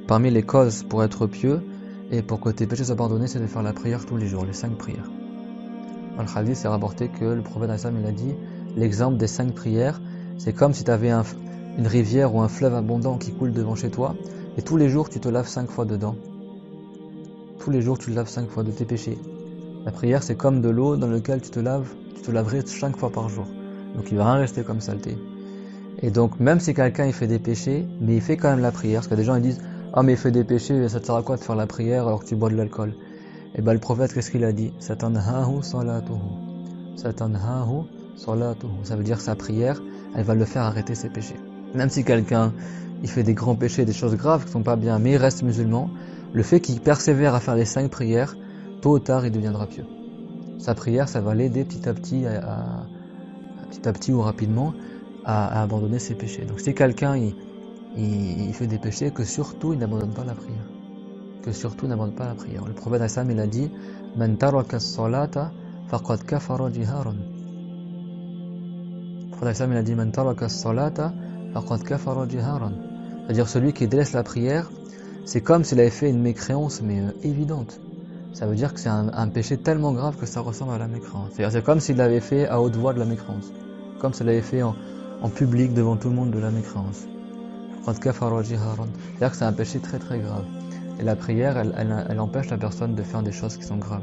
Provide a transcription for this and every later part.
parmi les causes pour être pieux et pour que tes péchés soient pardonnés, c'est de faire la prière tous les jours, les 5 prières. Dans le hadith, c'est rapporté que le prophète il a dit, l'exemple des 5 prières, c'est comme si tu avais une rivière ou un fleuve abondant qui coule devant chez toi, et tous les jours tu te laves 5 fois dedans. Tous les jours tu te laves 5 fois de tes péchés. La prière, c'est comme de l'eau dans laquelle tu te laverais 5 fois par jour. Donc il va rien rester comme saleté. Et donc même si quelqu'un il fait des péchés, mais il fait quand même la prière, parce que des gens ils disent « Ah mais il fait des péchés, ça te sert à quoi de faire la prière alors que tu bois de l'alcool ?» Et ben le prophète, qu'est-ce qu'il a dit? « Satanhahu salatuhu » Satanhahu salatuhu. Ça veut dire sa prière, elle va le faire arrêter ses péchés. Même si quelqu'un il fait des grands péchés, des choses graves qui sont pas bien, mais il reste musulman, le fait qu'il persévère à faire les 5 prières, tôt ou tard il deviendra pieux. Sa prière, ça va l'aider petit à petit ou rapidement à abandonner ses péchés. Donc si quelqu'un il fait des péchés, que surtout il n'abandonne pas la prière. Que surtout n'abandonne pas la prière. Le prophète Hassan il a dit Man taraka as-salata faqad kafara jiharan. Le prophète Hassan il a dit Man taraka as-salata faqad kafara jiharan. C'est-à-dire celui qui délaisse la prière, c'est comme s'il avait fait une mécréance mais évidente. Ça veut dire que c'est un péché tellement grave que ça ressemble à la mécréance. C'est comme s'il l'avait fait à haute voix de la mécréance. Comme s'il l'avait fait en public devant tout le monde de la mécréance. C'est-à-dire que c'est un péché très très grave. Et la prière, elle empêche la personne de faire des choses qui sont graves.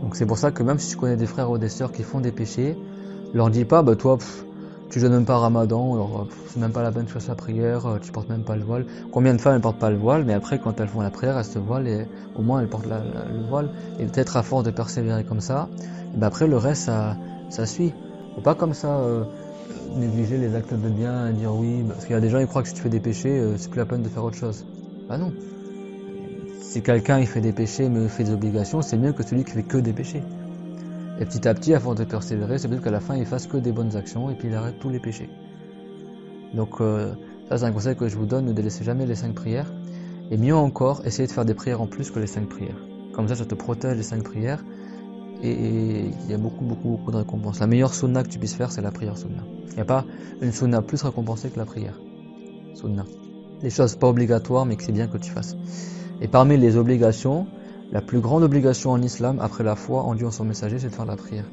Donc c'est pour ça que même si tu connais des frères ou des sœurs qui font des péchés, leur dis pas, bah toi, tu jeûnes même pas Ramadan, alors c'est même pas la peine de faire sa prière, tu portes même pas le voile. Combien de femmes elles portent pas le voile, mais après quand elles font la prière, elles se voilent et au moins elles portent le voile. Et peut-être à force de persévérer comme ça, et ben après le reste ça suit. Faut pas comme ça négliger les actes de bien et dire oui, parce qu'il y a des gens qui croient que si tu fais des péchés, c'est plus la peine de faire autre chose. Bah non. Si quelqu'un il fait des péchés mais il fait des obligations, c'est mieux que celui qui fait que des péchés. Et petit à petit, à force de persévérer, c'est peut-être qu'à la fin, il fasse que des bonnes actions et puis il arrête tous les péchés. Donc ça c'est un conseil que je vous donne, ne délaissez jamais les 5 prières. Et mieux encore, essayez de faire des prières en plus que les 5 prières. Comme ça te protège les 5 prières. Et il y a beaucoup de récompenses. La meilleure sunna que tu puisses faire, c'est la prière sunna. Il n'y a pas une sunna plus récompensée que la prière. Sunna. Les choses pas obligatoires, mais que c'est bien que tu fasses. Et parmi les obligations, la plus grande obligation en islam, après la foi en Dieu en son messager, c'est de faire la prière.